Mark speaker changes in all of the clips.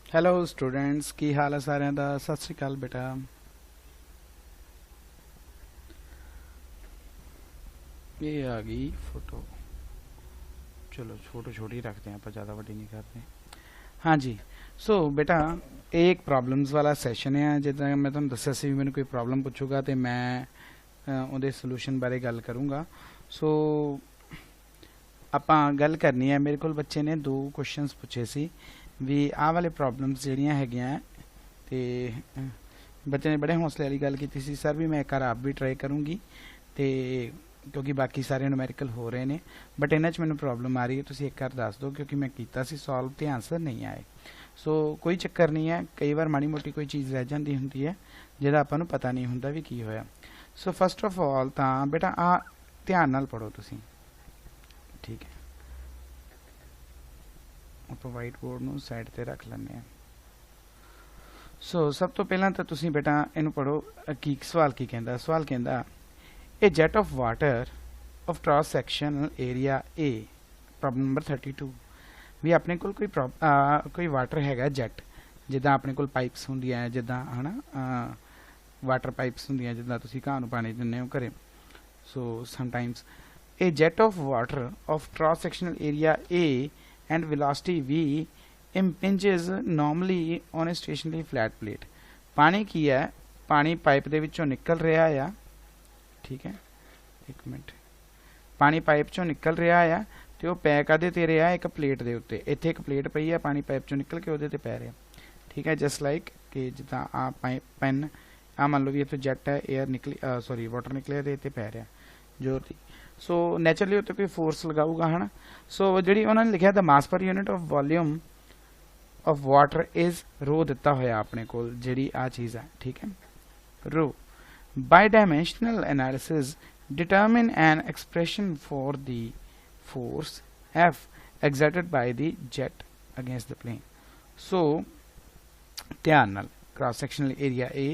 Speaker 1: Hello students की हाल है सारे दा सत श्री अकाल बेटा। ये आ गई फोटो। चलो फोटो छोटी रखते हैं, आप ज़्यादा बड़ी नहीं करते। हाँ जी। सो बेटा ਇਹ ਇੱਕ ਪ੍ਰੋਬਲਮਸ ਵਾਲਾ ਸੈਸ਼ਨ ਹੈ। ਜਿੱਦਾਂ ਮੈਂ ਤੁਹਾਨੂੰ ਦੱਸਿਆ ਸੀ ਵੀ ਮੈਨੂੰ ਕੋਈ ਪ੍ਰੋਬਲਮ ਪੁੱਛੂਗਾ ਤੇ ਮੈਂ ਉਹਦੇ ਸੋਲੂਸ਼ਨ ਬਾਰੇ ਗੱਲ ਕਰੂੰਗਾ। ਸੋ ਆਪਾਂ ਗੱਲ ਕਰਨੀ ਹੈ। ਮੇਰੇ ਕੋਲ ਬੱਚੇ ਨੇ ਦੋ ਕੁਐਸਚਨਸ ਪੁੱਛੇ ਸੀ ਵੀ ਆਹ ਵਾਲੇ ਪ੍ਰੋਬਲਮਸ ਜਿਹੜੀਆਂ ਹੈਗੀਆਂ ਤੇ ਬੱਚੇ ਨੇ ਬੜੇ ਹੌਸਲੇ ਵਾਲੀ ਗੱਲ ਕੀਤੀ ਸੀ, ਸਰ ਵੀ ਮੈਂ ਇੱਕ ਵਾਰ ਆਪ ਵੀ ਟਰਾਈ ਕਰੂੰਗੀ ਤੇ ਕਿਉਂਕਿ ਬਾਕੀ ਸਾਰੇ ਨੂਮੈਰੀਕਲ ਹੋ ਰਹੇ ਨੇ ਬਟ ਇਹਨਾਂ 'ਚ ਮੈਨੂੰ ਪ੍ਰੋਬਲਮ ਆ ਰਹੀ ਹੈ, ਤੁਸੀਂ ਇੱਕ ਵਾਰ ਦੱਸ ਦਿਓ ਕਿਉਂਕਿ ਮੈਂ ਕੀਤਾ ਸੀ ਸੋਲਵ ਤੇ ਆਂਸਰ ਨਹੀਂ ਆਏ। ਸੋ ਕੋਈ ਚੱਕਰ ਨਹੀਂ ਹੈ, ਕਈ ਵਾਰ ਮਾੜੀ ਮੋਟੀ ਕੋਈ ਚੀਜ਼ ਰਹਿ ਜਾਂਦੀ ਹੁੰਦੀ ਹੈ ਜਿਹਦਾ ਆਪਾਂ ਨੂੰ ਪਤਾ ਨਹੀਂ ਹੁੰਦਾ ਵੀ ਕੀ ਹੋਇਆ। ਸੋ ਫਸਟ ਆਫ ਆਲ ਤਾਂ ਬੇਟਾ ਆ ਧਿਆਨ ਨਾਲ ਪੜੋ ਤੁਸੀਂ, ਠੀਕ ਹੈ। ਆਪਾਂ ਵਾਈਟ ਬੋਰਡ ਨੂੰ ਸਾਈਡ ਤੇ ਰੱਖ ਲੈਂਦੇ ਹਾਂ। ਸੋ ਸਭ ਤੋਂ ਪਹਿਲਾਂ ਤਾਂ ਤੁਸੀਂ ਬੇਟਾ ਇਹਨੂੰ ਪੜੋ ਕੀ ਸਵਾਲ ਕੀ ਕਹਿੰਦਾ। ਸਵਾਲ ਕਹਿੰਦਾ a jet of water of cross sectional area A, problem number 32। ਵੀ ਆਪਣੇ ਕੋਲ ਕੋਈ ਵਾਟਰ ਹੈਗਾ ਜੈਟ, ਜਿੱਦਾਂ ਆਪਣੇ ਕੋਲ ਪਾਈਪਸ ਹੁੰਦੀਆਂ ਜਿੱਦਾਂ ਹਨਾ ਵਾਟਰ ਪਾਈਪਸ ਹੁੰਦੀਆਂ ਜਿੱਦਾਂ ਤੁਸੀਂ ਘਾਹ ਨੂੰ ਪਾਣੀ ਦਿੰਦੇ ਹੋ ਘਰੇ। ਸੋ sometimes a jet of water of cross sectional area A and velocity v impinges normally on a stationary flat plate। ਪਾਣੀ ਕੀ ਹੈ, ਪਾਣੀ ਪਾਈਪ ਦੇ ਵਿੱਚੋਂ ਨਿਕਲ ਰਿਹਾ ਆ, ਠੀਕ ਹੈ। ਇੱਕ ਮਿੰਟ, ਪਾਣੀ ਪਾਈਪ ਚੋਂ ਨਿਕਲ ਰਿਹਾ ਆ ਤੇ ਉਹ ਪੈ ਕਾਦੇ ਤੇ ਰਿਹਾ, ਇੱਕ ਪਲੇਟ ਦੇ ਉੱਤੇ। ਇੱਥੇ ਇੱਕ ਪਲੇਟ ਪਈ ਆ, ਪਾਣੀ ਪਾਈਪ ਚੋਂ ਨਿਕਲ ਕੇ ਉਹਦੇ ਤੇ ਪੈ ਰਿਹਾ, ਠੀਕ ਹੈ। ਜਸਟ ਲਾਈਕ ਕਿ ਜਿੱਦਾਂ ਆ ਪੈਨ ਆ ਮੰਨ ਲਓ ਵੀ ਇੱਥੇ ਜੈਟ ਹੈ, 에ਅਰ ਨਿਕਲੀ ਸੌਰੀ ਵਾਟਰ ਨਿਕਲਿਆ ਤੇ ਇੱਥੇ ਪੈ ਰਿਹਾ ਜ਼ੋਰ ਦੀ। ਸੋ ਨੈਚੁਰਲੀ ਉੱਤੇ ਕੋਈ ਫੋਰਸ ਲਗਾਊਗਾ ਹਨਾ। ਸੋ ਜਿਹੜੀ ਉਹਨਾਂ ਨੇ ਲਿਖਿਆ ਦਾ ਮਾਸ ਪਰ unit of volume of water is ਰੋ ਦਿੱਤਾ ਹੋਇਆ ਆਪਣੇ ਕੋਲ, ਜਿਹੜੀ ਆ ਚੀਜ਼ ਹੈ, ਠੀਕ ਹੈ, ਰੋ। By dimensional analysis, determine an expression for the force F exerted by the jet against the plane। So, ਧਿਆਨ ਨਾਲ cross sectional area A,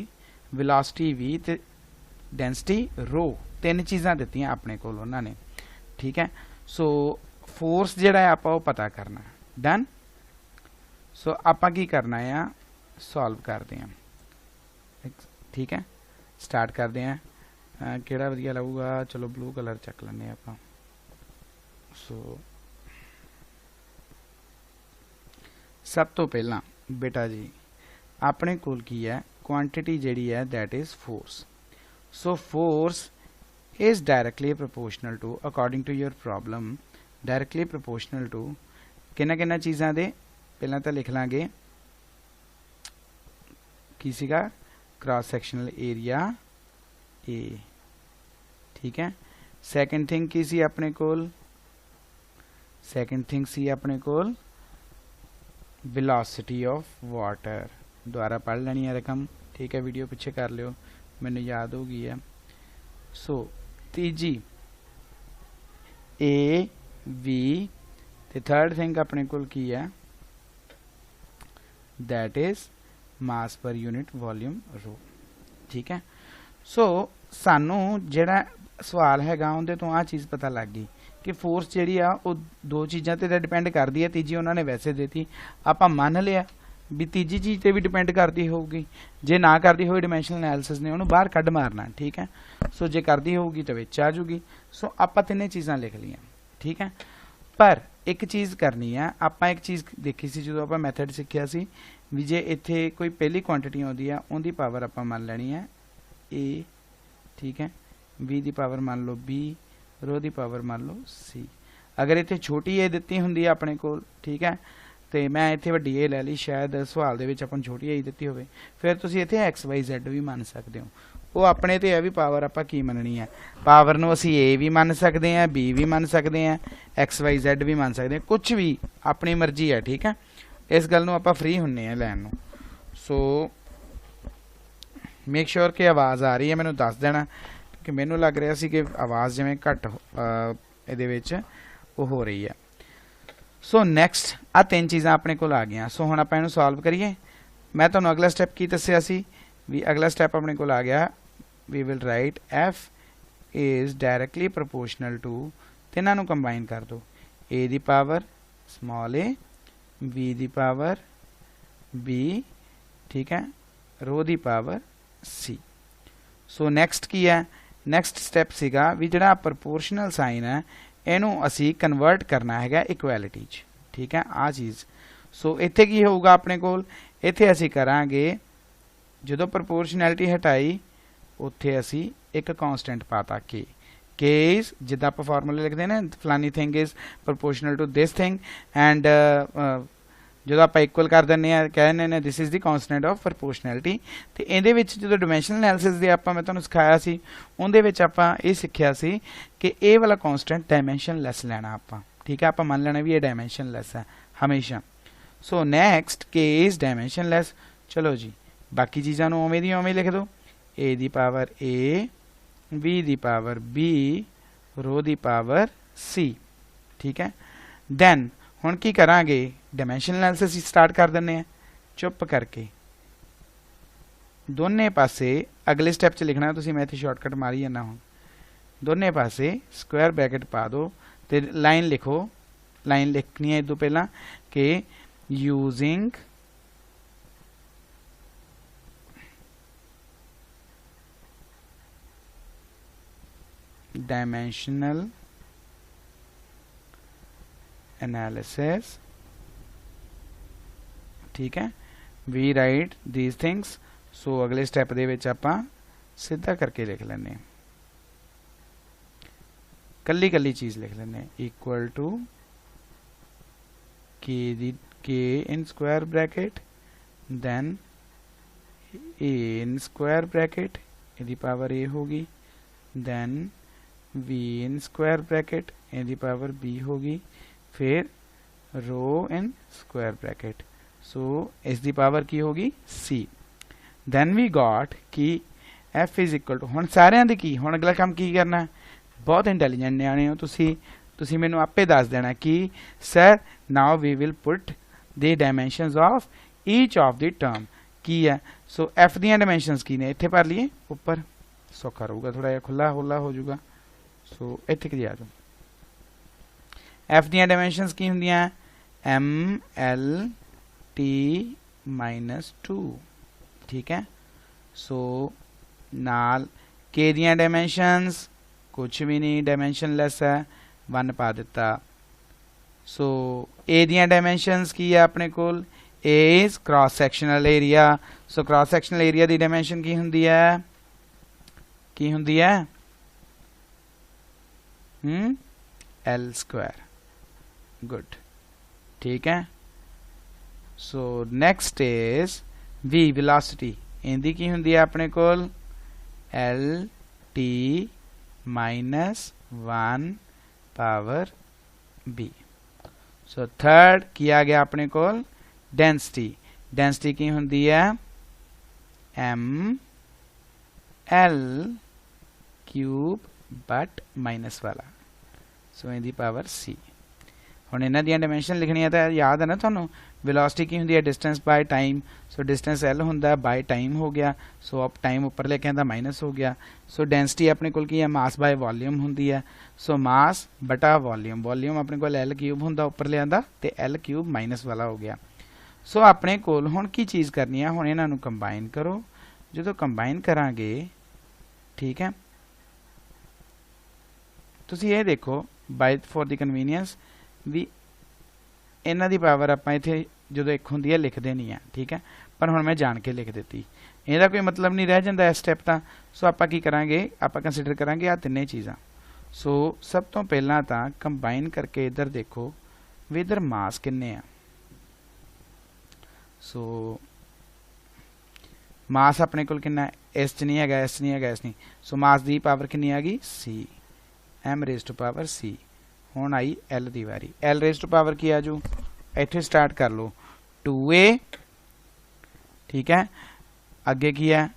Speaker 1: velocity V ਤੇ density rho, ਤਿੰਨ ਚੀਜ਼ਾਂ ਦਿੱਤੀਆਂ ਆਪਣੇ ਕੋਲ ਉਹਨਾਂ ਨੇ, ਠੀਕ ਹੈ। ਸੋ ਫੋਰਸ ਜਿਹੜਾ ਹੈ ਆਪਾਂ ਉਹ ਪਤਾ ਕਰਨਾ, ਡਨ। ਸੋ ਆਪਾਂ ਕੀ ਕਰਨਾ ਆ, ਸੋਲਵ ਕਰਦੇ ਹਾਂ, ਠੀਕ ਹੈ। ਸਟਾਰਟ ਕਰਦੇ ਹਾਂ। ਕਿਹੜਾ ਵਧੀਆ ਲੱਗੂਗਾ, ਚਲੋ ਬਲੂ ਕਲਰ ਚੱਕ ਲੈਂਦੇ ਹਾਂ ਆਪਾਂ। ਸੋ ਸਭ ਤੋਂ ਪਹਿਲਾਂ ਬੇਟਾ ਜੀ ਆਪਣੇ ਕੋਲ ਕੀ ਹੈ, ਕੁਆਂਟਿਟੀ ਜਿਹੜੀ ਹੈ that is force. So force is directly proportional to, according to your problem, directly proportional to ਕਿੰਨਾ ਚੀਜ਼ਾਂ ਦੇ। ਪਹਿਲਾਂ ਤਾਂ ਲਿਖ ਲਾਂਗੇ ਕੀ ਸੀਗਾ, क्रॉस सैक्शनल एरिया ए, ठीक है। सैकेंड थिंग की सी अपने कोल, सैकेंड थिंग सी अपने कोल वेलोसिटी ऑफ वाटर। दोबारा पढ़ लेनी है रकम, ठीक है, वीडियो पीछे कर लियो, मैंने याद हो गई है। सो तीजी ए वी ते थर्ड थिंग अपने कोल की है that is mass per unit volume रो, ठीक है। सो सानू जेड़ा सवाल हैगा उहदे तो आ चीज़ पता लग गई कि फोर्स जिहड़ी आ वो दो चीज़ां ते डिपेंड करती है, तीजी उन्होंने वैसे देती, आपां मान लिया भी तीजी चीज़ ते भी डिपेंड करती होगी, जे ना करती होई डिमेंशनल एनालिसिस ने उन्होंने बाहर कढ़ मारना, ठीक है। सो जे करती होगी तो विच आ जूगी। सो आपां तिन्ने चीज़ां लिख लियां, ठीक है। पर एक चीज़ करनी है, आपां एक चीज़ देखी सी जदों आपां मैथड सिक्ख्या सी भी जे इत्थे कोई पहली क्वांटिटी आउंदी है उनकी पावर आपां मान लेनी है ए, ठीक है, बी दी पावर मान लो बी, रो दी पावर मान लो सी। अगर इत्थे छोटी ए दित्ती हुंदी है अपने कोल, ठीक है, तो मैं इत्थे वड्डी ए लै ली, शायद सवाल दे विच आपां नूं छोटी ए दित्ती होवे, फिर तुसीं इत्थे एक्स वाई जैड भी मान सकदे हो। वो अपने ते है भी पावर आपां की मननी है, पावर नूं असीं ए भी मान सकते हैं, बी भी मान सकते हैं, एक्स वाई जैड भी मान सकते हैं, कुछ भी अपनी मर्जी है, ठीक है। इस गल नूं आपां फ्री हुन्ने आ लैण नूं। सो मेक श्योर कि आवाज़ आ रही है, मैनूं दस देना कि मैनूं लग रहा सी कि आवाज़ जिवें घट इहदे विच वो हो रही है। सो नैक्सट आ तीन चीज़ां अपने कोल आ गईयां। सो हुण आपां इहनूं सॉल्व करिए। मैं तुहानूं अगला स्टैप की दस्सिया सी भी अगला स्टैप अपने कोल आ गया, we will write F is directly proportional to, तिन्हां नूं कंबाइन कर दो, ए दी पावर स्मॉल ए, v दी पावर बी, ठीक है, रो दी पावर सी। सो नैक्सट की है, नैक्सट स्टैप सीगा भी जिहड़ा प्रपोर्शनल साइन है इहनूं असी कन्वर्ट करना है इक्वैलिटी च, ठीक है, आ चीज़। सो इत्थे की होऊगा अपने कोल, इत्थे असी करांगे जो प्रपोर्शनैलिटी हटाई उत्थे असी एक कॉन्सटेंट पाता के इज जिद्दां आपां फार्मूला लिखते हैं फलानी thing is proportional to this thing and जो आप इक्वल कर दें कह दें this is the constant of proportionality. तो ये जो डिमेंशनल एनालिसिस दे आपां मैं तुहानूं सिखाया सी उहदे विच आपां ये सिक्ख्या सी कि ये वाला कॉन्सटेंट डायमेंशनलैस लैना आपां, ठीक है, आपां मान लेना भी ये डायमेंशनलैस है हमेशा। सो नैक्सट के इज डायमेंशनलैस। चलो जी बाकी चीज़ों नूं उवें दी उवें लिख दो, ए दी पावर ए, बी दी पावर बी, रो दी पावर सी, ठीक है। दैन हुण की करांगे डायमेंशनल एनालिसिस स्टार्ट कर दिंदे हैं चुप करके दोने पासे अगले स्टैप च लिखना तुसीं, मैं इत्थे शॉर्टकट मारी जाना। हुण दोने पासे स्क्वायर ब्रैकेट पा दो ते लाइन लिखो, लाइन लिखनी है इस तों पहलां कि यूजिंग डायमेंशनल एनालिसिस, ठीक है, वी राइट दीज थिंग्स। सो अगले स्टैप दे विच आपां सीधा करके लिख लैने, कल्ली कल्ली चीज़ लिख लैने, equal to K in square bracket then A in square bracket यदि पावर ए होगी, then V in square bracket यदि पावर बी होगी, फिर रो इन स्क्वायर ब्रैकेट, सो इस दी पावर की होगी सी। दैन वी गॉट कि एफ इज इक्वल टू, हुण सारियां दी की, हुण अगला काम की करना, बहुत इंटैलीजेंट न्याणे हो तुसी मैनू आपे दस देना कि sir now we will put the dimensions of each of the term की है। सो एफ दियां डायमेंशनस की ने इत्थे भर लिए, ऊपर सौखा रहूगा, थोड़ा जिहा खुला हुला हो जाऊगा। सो इत्थे कि आ जाओ, एफ दियां डायमेंशनस की हुंदियां एम एल टी -2, ठीक है। सो नाल के दियां डायमेंशनस कुछ भी नहीं, डायमेंशनलैस है, 1 पा दिता। सो ए दियां डायमेंशनस की है अपने कोल, a is cross sectional area. So cross sectional area दी डायमेंशन की हुंदी है, की हुंदी है एल स्क्वायर, गुड, ठीक है। So next is v velocity, इहदी की हुंदी है अपने कोल L T -1 power b. So third किया गया अपने कोल डेंसिटी, डेंसिटी की हुंदी है M L cube but minus वाला, सो इहदी पावर सी। हुण इन्हां दियां डायमेंशन लिखनी है तो याद है ना तुहानूं, वेलोसिटी की हुंदी है distance by time, so distance L हुंदा बाय टाइम हो गया, सो अब टाइम उपर लेके आंदा माइनस हो गया। सो डेंसिटी अपने कोल की है मास बाय वॉल्यूम हुंदी है, सो मास बटा वॉल्यूम, वॉल्यूम अपने कोल एल क्यूब हुंदा उपर ले आंदा ते एल क्यूब माइनस वाला हो गया। सो अपने कोल हुण की चीज़ करनी है, हुण इन्हां नूं कंबाइन करो, जो कंबाइन करांगे, ठीक है, तुसीं ये देखो बाय फॉर द कन्वीनियंस भी इन्हां दी पावर आपां इत्थे जो एक हुंदी है लिखदे नहीं है, ठीक है, पर हुण मैं जान के लिख दी, इहदा कोई मतलब नहीं रह जांदा इस स्टैप तां। सो आपां की करांगे, आपां कंसीडर करांगे आ तिन्ने चीज़ां। सो सब तो पहलां तां कंबाइन करके इधर देखो भी इधर मास किन्ने आ। सो मास अपने कोल किन्ना इस च नहीं है, इस नहीं है, इस नहीं। सो मास दी पावर किन्नी आ गई सी, एम रेज टू पावर सी। हुण आई एल दी वारी, एल रेज टू पावर की आजू, इत्थे स्टार्ट कर लो 2a, ठीक है, अगे की है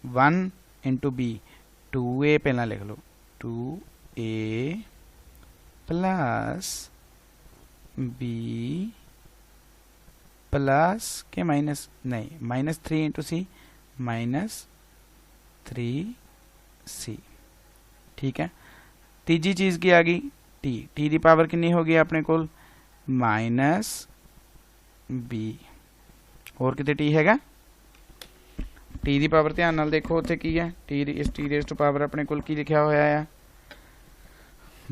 Speaker 1: 1 इंटू बी, 2a पहला लिख लो, 2a प्लस बी प्लस के माइनस नहीं -3 इंटू सी -3c, ठीक है। तीजी चीज की आ गई टी, टी दी पावर कितनी होगी अपने कोल -b, होर किते टी हैगा टी दी पावर ध्यान नाल देखो उत्थे की है टी इस टी रेज़ टू पावर अपने कोल की लिखिया होया है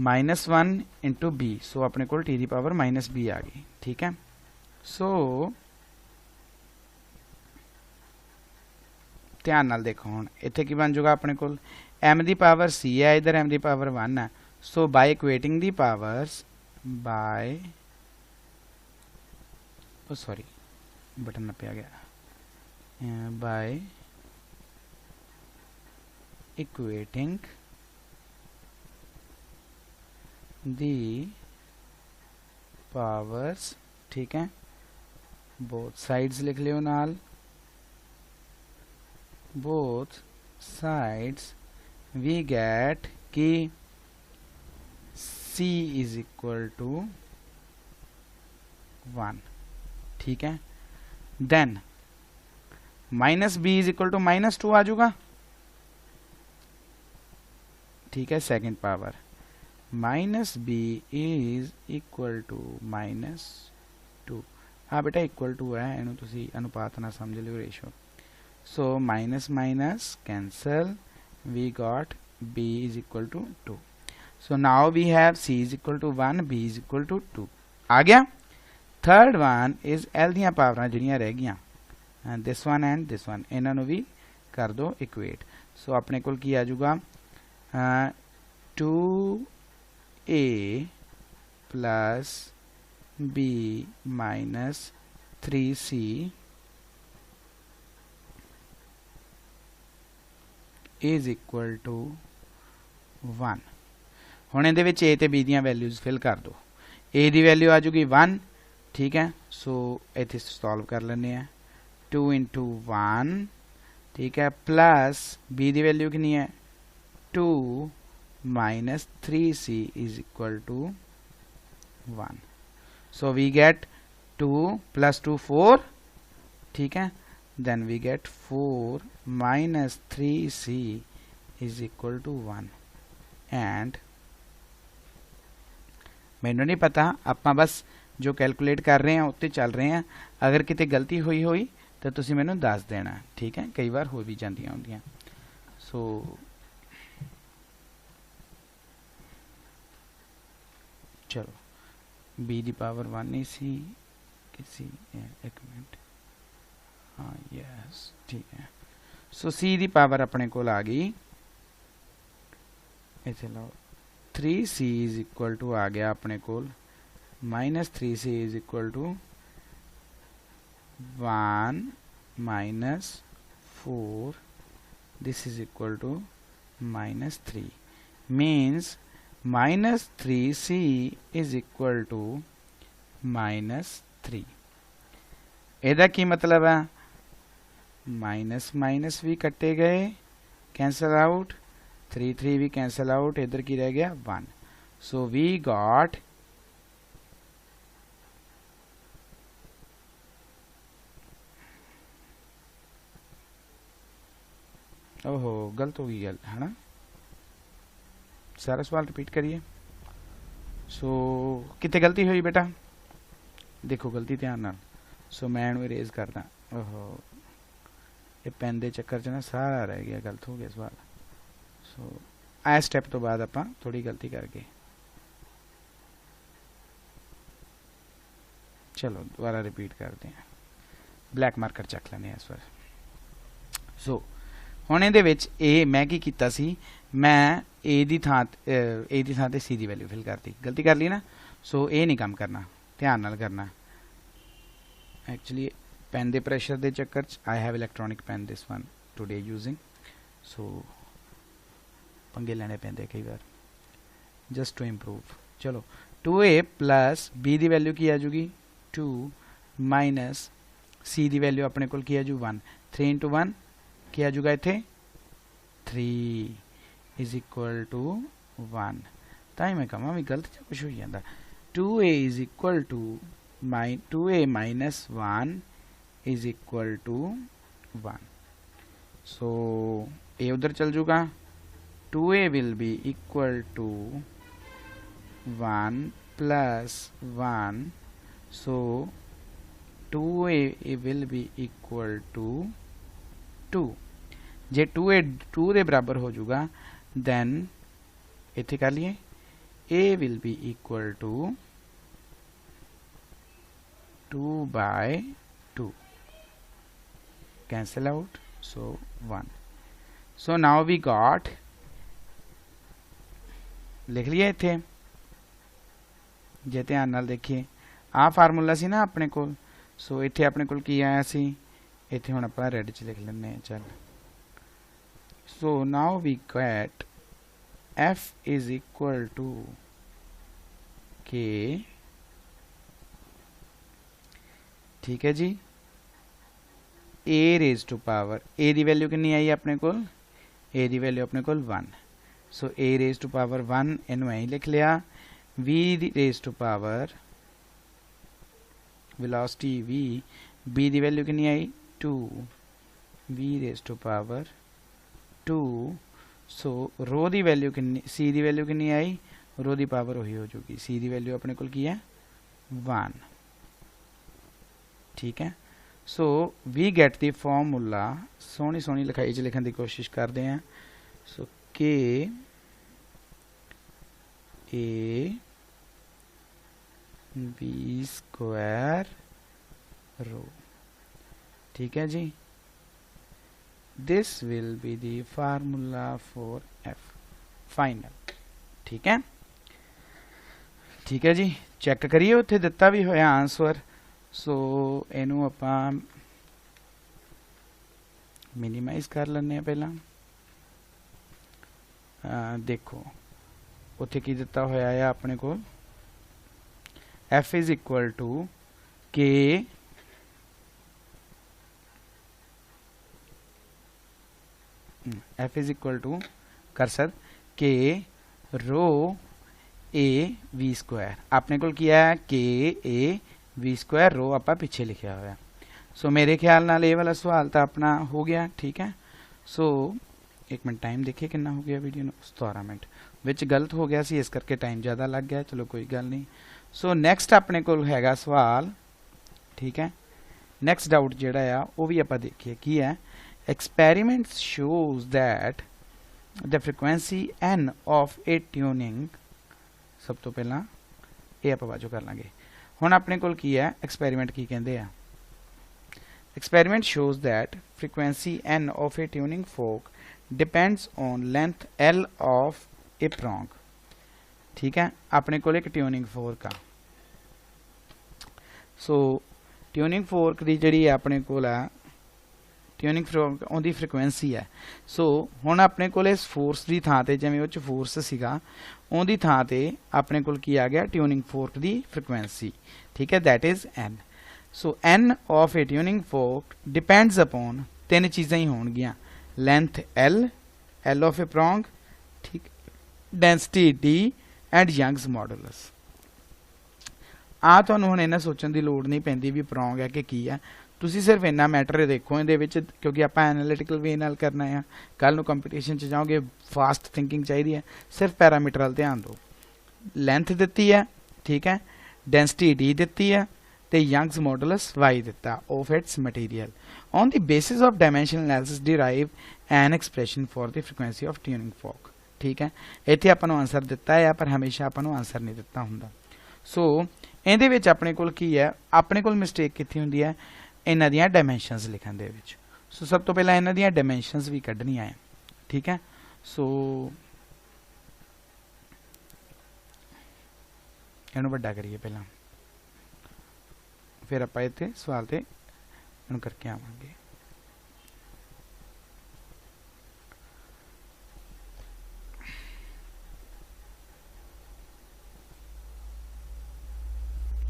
Speaker 1: -1 इंटू बी सो अपने कोल टी दी पावर -b आ गई ठीक है सो ध्यान नाल देखो हुण इत्थे की बन जाऊगा अपने कोल m दी पावर c है इधर m दी पावर 1 है so by equating the powers by sorry button नप्पिया गया बाय इक्वेटिंग दी पावर्स ठीक है बोथ साइड्स लिख लियो नाल both sides we get कि c is equal to 1 ठीक है then minus b is equal to -2 आ जाऊगा ठीक है second power -b is equal to -2 हाँ बेटा इक्वल टू है इनू तुसी अनुपात ना समझ लियो ratio so minus minus cancel we got b is equal to 2 so now we have c is equal to 1 b is equal to 2 आ गया थर्ड वन इज l दियां पावरां जिहड़ियां रह गईयां this one and this one इन्हां नूं भी कर दो इक्वेट सो अपने कोल की आ जाऊगा 2a plus b minus 3c is equal to 1 हुण इहदे विच a ते b दियां वैल्यूज फिल कर दो a दी वैल्यू आ जाऊगी 1 ठीक है सो इत्थे सॉल्व कर लेने हैं 2 इंटू 1 ठीक है प्लस b दी वैल्यू कितनी है 2 minus 3c is equal to 1 so we get 2 plus 2 4 ठीक है then we get 4 minus 3c is equal to 1 and मैनू नहीं पता आप बस जो कैलकुलेट कर रहे हैं उत्ते चल रहे हैं अगर किते गलती हुई तो तुसी मैनू दस देना ठीक है कई बार हो भी जांदियां होंदियां सो चलो b दी पावर 1 नहीं सी किसी एक मिनट हाँ यस ठीक है सो c दी पावर अपने कोल आ गई इथे लो 3c इज इक्वल टू आ गया अपने कोल minus 3c is equal to 1 minus 4 this is equal to minus 3 means minus 3c is equal to minus 3 एदा की मतलब है माइनस माइनस भी कट्टे गए कैंसल आउट 3 3 भी कैंसल आउट इधर की रह गया 1 सो वी गॉट ओहो गलत हो गई गल है ना सारा सवाल रिपीट करिए सो कितने गलती हुई बेटा देखो गलती ध्यान नाल सो मैं इन्हू इरेज करदा ओहो ये पेन के चक्कर च ना सारा रह गया गलत हो गया सवाल सो आ स्टैप तो बाद आप थोड़ी गलती करके चलो दोबारा रिपीट करते हैं ब्लैक मार्कर चक लेने इस बार सो हुण इहदे विच ए मैं की कीता सी मैं ए दी थां ते सी दी वैल्यू फिल करती गलती कर ली ना सो ए नहीं काम करना ध्यान नाल करना एक्चुअली पेन दे प्रेशर दे चक्कर I have electronic pen this one today using so पंगे लेने पैंदे कई बार जस्ट टू इम्प्रूव चलो 2a प्लस b दी वैल्यू की आ जाएगी 2 माइनस c दी वैल्यू अपने कोल की आ जू 1 3 इंटू 1 की आ जाएगा इत्थे 3 इज इक्वल टू 1 ताई मैं कहां भी गलत जो कुछ हो जाता 2a is equal to 2a minus 1 is equal to 1 so a उधर चल जाऊगा 2a will be equal to 1 plus 1 so 2a will be equal to 2 J 2a 2 ਦੇ ਬਰਾਬਰ ਹੋ ਜਾਊਗਾ then ਇੱਥੇ ਕਰ ਲਈਏ a will be equal to 2 by 2 cancel out so 1 so now we got लिख लिया इत्थे जे ध्यान नाल देखिए आ फार्मूला सी ना अपने कोल सो इत्थे अपने कोल की आया सी इत्थे हुण आपां रेड च लिख लैंदे हैं चल so now we get f is equal to k ठीक है जी a raised to power a the value कितनी आई अपने कोल a दी वैल्यू अपने कोल 1 सो a raised to power 1 इनू ऐ लिख लिया v raised to power velocity v b दी वैल्यू कितनी आई 2 v raised to power 2 so rho दी वैल्यू कितनी c दी वैल्यू कितनी आई रो दी पावर वही हो जाएगी c दी वैल्यू अपने कोल की है 1 ठीक है so we get the formula सोहनी सोहनी लिखाई च लिखने की कोशिश करते हैं सो के ए बी स्क्वायर रो ठीक है जी this will be the formula for F final ठीक है जी चेक करिए उत्थे दिता भी होया आंसर सो इनू आपां मिनीमाइज कर लेने पहला देखो उत्थे की दिता होया है अपने को f is equal to K f is equal to करसर K rho A V square अपने को किया है के ए वी स्क्वायर रो आपा पीछे लिखा हुआ सो मेरे ख्याल नाल ये वाला सवाल तो अपना हो गया ठीक है सो एक मिनट टाइम देखिए कितना हो गया वीडियो 17 मिनट विच गलत हो गया सी इस करके टाइम ज़्यादा लग गया चलो कोई गल नहीं सो नैक्सट अपने को हैगा सवाल ठीक है नैक्सट डाउट जिहड़ा आ वो भी आपां देखिए की है experiments shows that the frequency n of a tuning सब तो पहला ये आपां बाजू कर लांगे हुण अपने कोल की है एक्सपेरिमेंट की कहंदे आ experiment shows that frequency n of a tuning fork depends on length l of a prong ठीक है अपने कोल एक ट्यूनिंग फोर्क आ सो ट्यूनिंग फोर्क दी जिहड़ी अपने कोल आ ट्यूनिंग फोर्क उहदी फ्रीक्वेंसी है सो हुण अपने कोल इस फोर्स दी थां ते जिवें उह च फोर्स सीगा उहदी थां ते अपने कोल की आ गया ट्यूनिंग फोर्क दी फ्रीक्वेंसी ठीक है that is n so n of a tuning fork depends upon तीन चीज़ां ही होणगियां length l of a prong ठीक density d and Young's modulus आ तुहानूं हुण इन्ना सोचण दी लोड़ नहीं पैंदी भी प्रोंग है कि की है तुसी सिर्फ इन्ना मैटर देखो इहदे विच क्योंकि आपां एनालिटिकल वे नाल करना है कल नूं कंपीटीशन च जाओगे फास्ट थिंकिंग चाहिए सिर्फ पैरामीटर वाल ध्यान दो लेंथ दित्ती है ठीक है डेंसिटी डी दित्ती है ते यंग्स मॉडुलस वाई दिता of its material on the basis of dimensional analysis derive an expression for the frequency of tuning फोक ठीक है इत्थे आपां नूं आंसर दिता है पर हमेशा आपां नूं आंसर नहीं दिता हुंदा सो इहदे विच अपने कोल की है अपने कोल मिस्टेक कित्थे हुंदी है इन्हां दियां डायमेंशनस लिखण दे विच सो सब तो पहला इन्हां दियां डायमेंशनस भी कढणियां है ठीक है सो इहनूं वड्डा करिए पहला फिर आपां इत्थे सवाल ते इहनूं करके आवांगे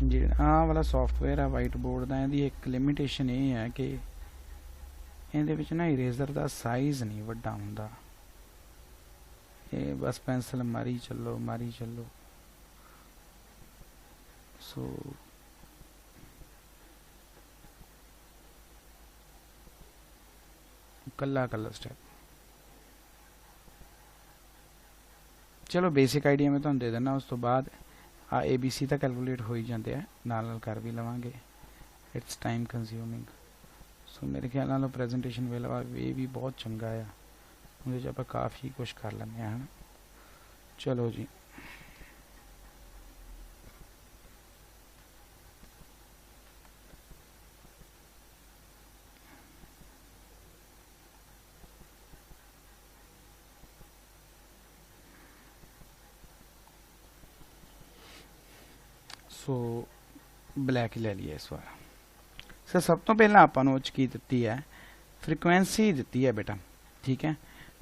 Speaker 1: आ वाला सॉफ्टवेयर है वाइट बोर्ड का इहदी एक लिमिटेशन ये है कि इहदे विच ना इरेजर का साइज नहीं वड्डा हुंदा ये बस पेंसिल मारी चलो सो कला स्टेप चलो बेसिक आइडिया मैं तुहानूं दे देना उस तो बाद आ ABC तो कैलकुलेट हो ही जाते हैं नाल कर भी लवांगे इट्स टाइम कंज्यूमिंग। सो मेरे ख्याल नाल प्रेजेंटेशन वाला वे भी बहुत चंगा आ, ਉਹਦੇ 'ਚ ਆਪਾਂ काफ़ी कुछ कर ਲੈਂਦੇ ਹਾਂ। चलो जी, सो ब्लैक ही ले लिया इस बार। सर सब तो पहला ਆਪਾਂ ਨੂੰ ਕੀ ਦਿੱਤੀ ਹੈ, फ्रीकुएंसी ਦਿੱਤੀ ਹੈ बेटा, ठीक है।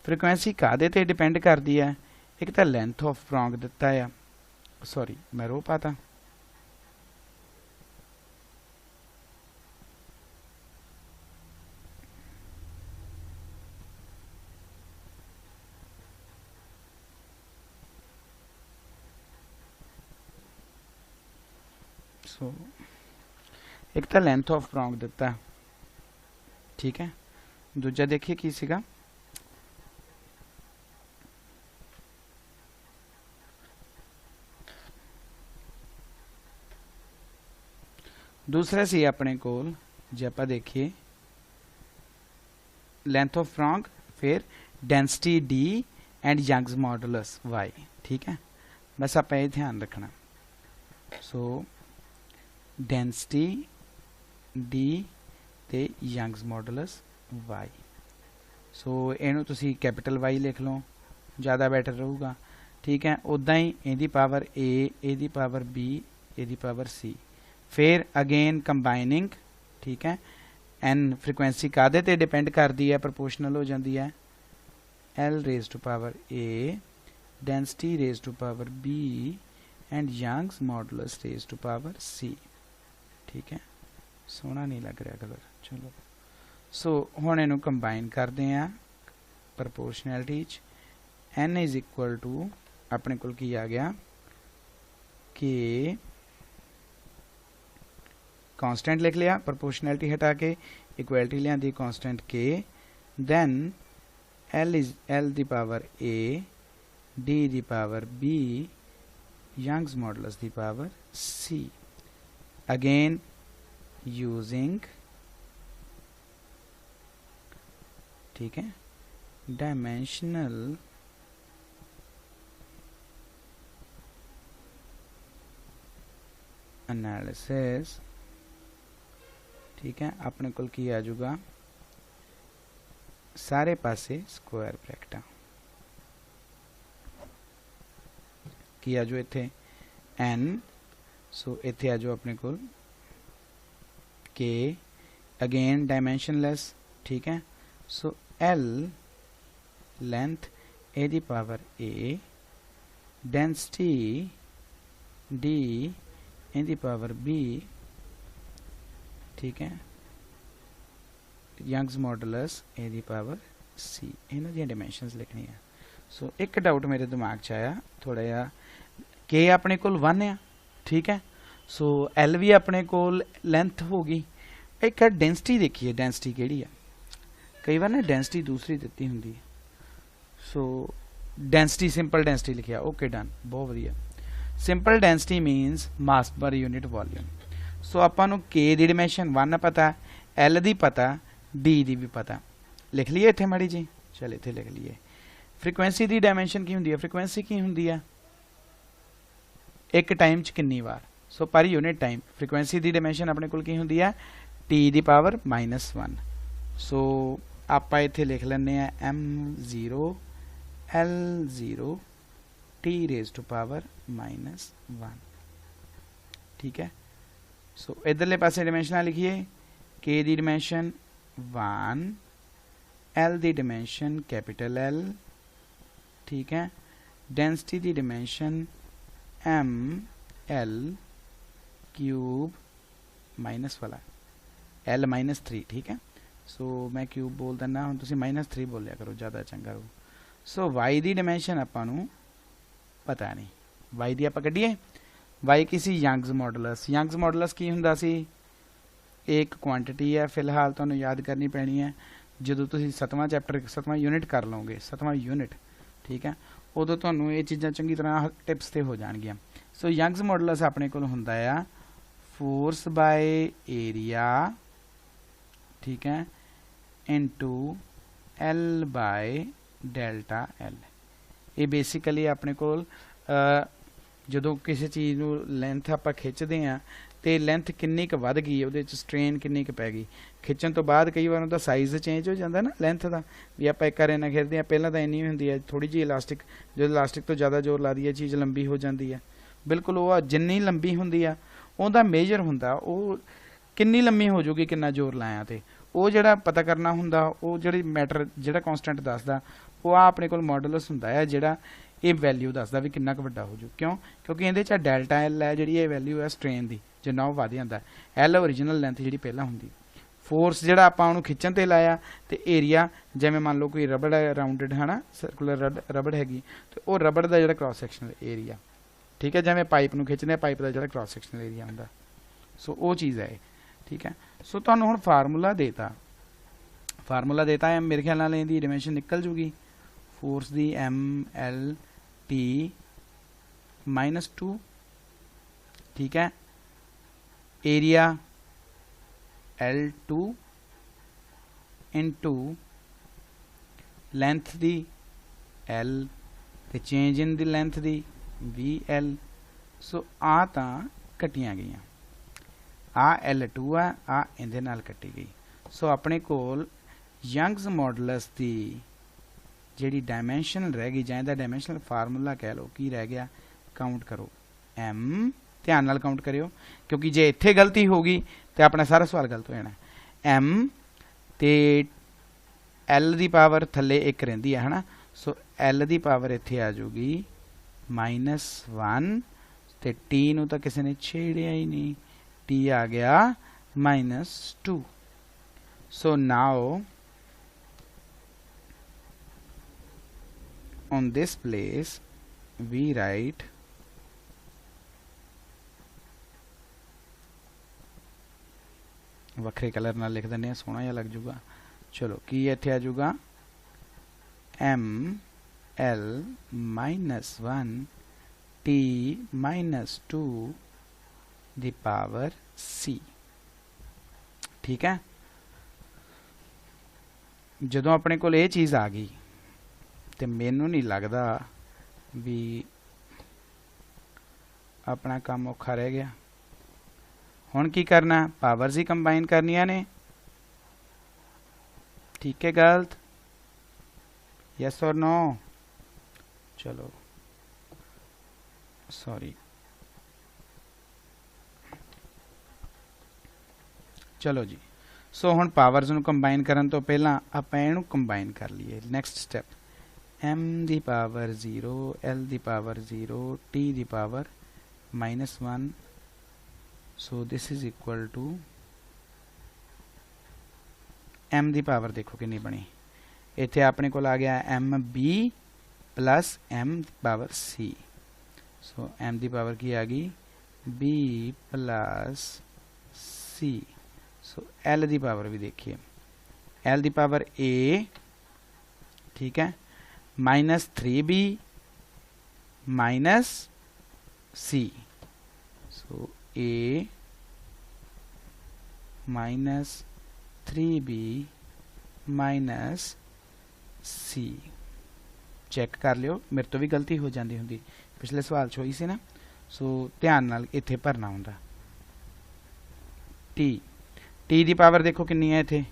Speaker 1: फ्रीकुएंसी कादे ते डिपेंड करती है, एक तो लेंथ ऑफ प्रॉन्ग दिता है, सॉरी मैं रो पाता, सो एक तो लेंथ ऑफ प्रॉन्ग दिता, ठीक है। दूजा देखिए की सीगा, दूसरा सी अपने कोल जे आप देखिए लेंथ ऑफ प्रॉन्ग, फिर density D and Young's modulus Y, ठीक है। बस आप ये ध्यान रखना। सो डेंसिटी डी ते यंग्स मॉडुलस वाई, सो इनू तुसी कैपिटल वाई लिख लो, ज़्यादा बेटर रहूगा, ठीक है। उदा ही इहदी पावर ए, इहदी पावर बी, इहदी पावर सी, फिर अगेन कंबाइनिंग, ठीक है। एन फ्रीकुएंसी कादे ते डिपेंड करती है, प्रोपोर्शनल हो जाती है, L raise to power a, density raise to power b and Young's modulus raise to power c, ठीक है। सोहना नहीं लग रहा कलर, चलो। सो हुण इनू कंबाइन करते हैं proportionality, N is equal to अपने कोल की आ गया कि कांस्टेंट लिख लिया, प्रोपोर्शनैलिटी हटा के इक्वलिटी लिया दी कांस्टेंट के, देन एल इज एल दी पावर ए, डी दी पावर बी, यंग्स मॉडुलस दी पावर सी, अगेन यूजिंग, ठीक है, डायमेंशनल एनालिसिस, ठीक है। अपने कोल की आ जाऊगा सारे पासे स्क्वायर ब्रैकेट की आ जाओ इत्थे एन, सो इत्थे आ जाओ अपने कोल के, अगेन डायमेंशनलेस, ठीक है। सो एल लेंथ ए दी पावर ए, डेंसिटी डी ए दी पावर बी, ठीक है, यंग्स मॉडुलस ए दी पावर सी, इन्हां दी डायमेंशनस लिखनी है। सो एक डाउट मेरे दिमाग च आया थोड़ा जिहा, के अपने कोल 1 है, ठीक है। सो एल भी अपने कोल लेंथ होगी, एक डेंसिटी देखिए, डेंसिटी केड़ी है, कई बार ना डेंसिटी दूसरी दिती हुंदी है। सो डेंसिटी सिंपल डेंसिटी लिखिया, ओके डन, बहुत वधिया। सिंपल डेंसिटी मीनस मास पर यूनिट वॉल्यूम। सो आपां नूं के दी डायमेंशन 1 पता, एल दी पता, डी दी भी पता, लिख लीए इत्थे माड़ी जी, चल इत्थे लिख लीए। फ्रीकुएंसी दी डायमेंशन की हुंदी है, फ्रीकुएंसी की हुंदी है एक टाइम च कितनी बार, सो पर यूनिट टाइम। फ्रीकुएंसी दी डायमेंशन अपने कोल की हुंदी है टी दी पावर -1। सो आप इत्थे लिख लैंदे आ m0 l0 t raise to power -1, ठीक है। सो इधरले पासे डायमेंशन लिखिए, के दी डायमेंशन 1, एल दी डायमेंशन कैपिटल एल, ठीक है। डेंसिटी दी dimension M L cube minus वाला एल -3, ठीक है। सो मैं क्यूब बोल देना, हम तुसी -3 बोलिया करो, ज़्यादा चंगा हो। सो वाई दी डायमेंशन आपां नूं पता नहीं, वाई दी आपां कड्ढीए, वाई की सी यंग्स मॉडुलस। यंग्स मॉडुलस की हुंदा सी, एक क्वांटिटी है, फिलहाल तुहानूं याद करनी पैनी है, जदों तुसीं 7वां चैप्टर 7वां यूनिट कर लोगे, 7वां यूनिट, ठीक है, उदों तुहानूं ये चीज़ां चंगी तरह टिप्स ते हो जाणगियां। सो यंग्स मॉडुलस अपने कोल हुंदा आ फोर्स बाय एरिया, ठीक है, into L by delta L. ये बेसिकली अपने कोल ਜਦੋਂ ਕਿਸੇ ਚੀਜ਼ ਨੂੰ ਲੈਂਥ ਆਪਾਂ ਖਿੱਚਦੇ ਆ ਤੇ ਲੈਂਥ ਕਿੰਨੀ ਕੁ ਵੱਧ ਗਈ, ਉਹਦੇ ਚ ਸਟ੍ਰੇਨ ਕਿੰਨੀ ਕੁ ਪੈ ਗਈ, ਖਿੱਚਣ ਤੋਂ ਬਾਅਦ ਕਈ ਵਾਰ ਉਹਦਾ ਸਾਈਜ਼ ਚੇਂਜ ਹੋ ਜਾਂਦਾ ਨਾ ਲੈਂਥ ਦਾ, ਵੀ ਆਪਾਂ ਇੱਕ ਵਾਰ ਨਾਲ ਖਿੱਚਦੇ ਆ, ਪਹਿਲਾਂ ਤਾਂ ਇੰਨੀ ਹੁੰਦੀ ਹੈ ਥੋੜੀ ਜਿਹੀ ਇਲਾਸਟਿਕ, ਜਦੋਂ ਇਲਾਸਟਿਕ ਤੋਂ ਜ਼ਿਆਦਾ ਜ਼ੋਰ ਲਾ ਦਈਏ ਚੀਜ਼ ਲੰਬੀ ਹੋ ਜਾਂਦੀ ਹੈ। ਬਿਲਕੁਲ ਉਹ ਜਿੰਨੀ ਲੰਬੀ ਹੁੰਦੀ ਆ ਉਹਦਾ ਮੇਜਰ ਹੁੰਦਾ ਉਹ ਕਿੰਨੀ ਲੰਮੀ ਹੋ ਜਾਊਗੀ ਕਿੰਨਾ ਜ਼ੋਰ ਲਾਇਆ, ਤੇ ਉਹ ਜਿਹੜਾ ਪਤਾ ਕਰਨਾ ਹੁੰਦਾ ਉਹ ਜਿਹੜੀ ਮੈਟਰ ਜਿਹੜਾ ਕੌਂਸਟੈਂਟ ਦੱਸਦਾ ਉਹ ਆ ਆਪਣੇ ਕੋਲ ਮੋਡੂਲਸ ਹੁੰਦਾ ਹੈ ਜਿਹੜਾ ਇਹ ਵੈਲਿਊ ਦੱਸਦਾ ਵੀ ਕਿੰਨਾ ਕੁ ਵੱਡਾ ਹੋ ਜੂ। ਕਿਉਂ? ਕਿਉਂਕਿ ਇਹਦੇ 'ਚ ਡੈਲਟਾ ਐਲ ਹੈ ਜਿਹੜੀ ਇਹ ਵੈਲਿਊ ਹੈ ਸਟ੍ਰੇਨ ਦੀ, ਜਿੰਨਾ ਉਹ ਵੱਧ ਜਾਂਦਾ। ਐਲ ਓਰੀਜਨਲ ਲੈਂਥ ਜਿਹੜੀ ਪਹਿਲਾਂ ਹੁੰਦੀ, ਫੋਰਸ ਜਿਹੜਾ ਆਪਾਂ ਉਹਨੂੰ ਖਿੱਚਣ ਤੇ ਲਾਇਆ, ਤੇ ਏਰੀਆ ਜਿਵੇਂ ਮੰਨ ਲਓ ਕੋਈ ਰਬੜ ਹੈ ਰਾਊਂਡਡ ਹੈ ਨਾ, ਸਰਕੂਲਰ ਰਬੜ ਹੈਗੀ, ਤੇ ਉਹ ਰਬੜ ਦਾ ਜਿਹੜਾ ਕ੍ਰਾਸ ਸੈਕਸ਼ਨਲ ਏਰੀਆ, ਠੀਕ ਹੈ, ਜਿਵੇਂ ਪਾਈਪ ਨੂੰ ਖਿੱਚਦੇ ਪਾਈਪ ਦਾ ਜਿਹੜਾ ਕ੍ਰਾਸ ਸੈਕਸ਼ਨਲ ਏਰੀਆ ਹੁੰਦਾ, ਸੋ ਉਹ ਚੀਜ਼ ਹੈ, ਠੀਕ ਹੈ। ਸੋ ਤੁਹਾਨੂੰ ਹੁਣ ਫਾਰਮੂਲਾ ਦੇਤਾ ਹੈ, ਮੇਰੇ ਖਿਆਲ ਨਾਲ ਇਹਦੀ ਡਾਇਮੈਂਸ਼ਨ ਨਿਕਲ ਜੂਗੀ ਫੋਰਸ ਦੀ ML T -2, ठीक है, एरिया L2 इंटू लेंथ दी L ते change in the length the VL। सो आ तां कटियां गई, आ L2 आ इहदे नाल कटी गई। सो अपने कोल यंग्स मॉडुलस दी ਜਿਹੜੀ ਡਾਇਮੈਂਸ਼ਨਲ ਰਹਿ ਗਈ, ਜਾਂ ਇਹਦਾ ਡਾਇਮੈਂਸ਼ਨਲ ਫਾਰਮੂਲਾ ਕਹਿ ਲਓ, ਕੀ ਰਹਿ ਗਿਆ, ਕਾਊਂਟ ਕਰੋ m, ਧਿਆਨ ਨਾਲ ਕਾਊਂਟ ਕਰਿਓ, ਕਿਉਂਕਿ ਜੇ ਇੱਥੇ ਗਲਤੀ ਹੋ ਗਈ ਤੇ ਆਪਣਾ ਸਾਰਾ ਸਵਾਲ ਗਲਤ ਹੋ ਜਾਣਾ। m ਤੇ l ਦੀ ਪਾਵਰ ਥੱਲੇ 1 ਰਹਿੰਦੀ ਹੈ ਹਨਾ, ਸੋ l ਦੀ ਪਾਵਰ ਇੱਥੇ ਆ ਜਾਊਗੀ -1 ਤੇ t ਨੂੰ ਤਾਂ ਕਿਸੇ ਨੇ ਛੇੜਿਆ ਹੀ ਨਹੀਂ, t ਆ ਗਿਆ -2। ਸੋ ਨਾਓ on this place we write ਵੱਖਰੇ ਕਲਰ ਨਾਲ ਲਿਖ ਦਿੰਦੇ ਆ, ਸੋਹਣਾ ਜਿਹਾ ਲੱਗ ਜੂਗਾ। ਚਲੋ ਕੀ ਇੱਥੇ ਆ ਜੂਗਾ ML -1 T -2 ਦੀ ਪਾਵਰ C, ਠੀਕ ਹੈ। ਜਦੋਂ ਆਪਣੇ ਕੋਲ ਇਹ ਚੀਜ਼ ਆ ਗਈ ਤੇ ਮੈਨੂੰ ਨਹੀਂ ਲੱਗਦਾ ਵੀ ਆਪਣਾ ਕੰਮ ਔਖਾ ਰਹਿ ਗਿਆ। ਹੁਣ ਕੀ ਕਰਨਾ, ਪਾਵਰਸ ਹੀ ਕੰਬਾਈਨ ਕਰਨੀਆਂ ਨੇ, ਠੀਕ ਹੈ, ਗਲਤ, ਯੈਸ ਔਰ नो? ਚਲੋ ਸੌਰੀ, ਚਲੋ ਜੀ। ਸੋ ਹੁਣ ਪਾਵਰਸ ਨੂੰ ਕੰਬਾਈਨ ਕਰਨ ਤੋਂ ਪਹਿਲਾਂ ਆਪਾਂ ਇਹਨੂੰ ਕੰਬਾਈਨ ਕਰ ਲਈਏ। Next step, m the power 0, l the power 0, t the power -1, so this is equal to m the power ਦੇਖੋ ਕਿੰਨੀ ਬਣੀ, ਇੱਥੇ ਆਪਣੇ ਕੋਲ ਆ ਗਿਆ mb plus m ਦੀ ਪਾਵਰ c, so m ਦੀ ਪਾਵਰ ਕੀ ਆ ਗਈ b plus c, so l ਦੀ ਪਾਵਰ ਵੀ देखिए, l ਦੀ ਪਾਵਰ a, ठीक है, -3b minus c, so a minus 3b minus c। Check कर लियो, मेरे तो भी गलती हो जाती होंगी, पिछले सवाल च होई सी ना, सो ध्यान नाल इत्थे भरना हुंदा। t दी पावर देखो कितनी है, इत्थे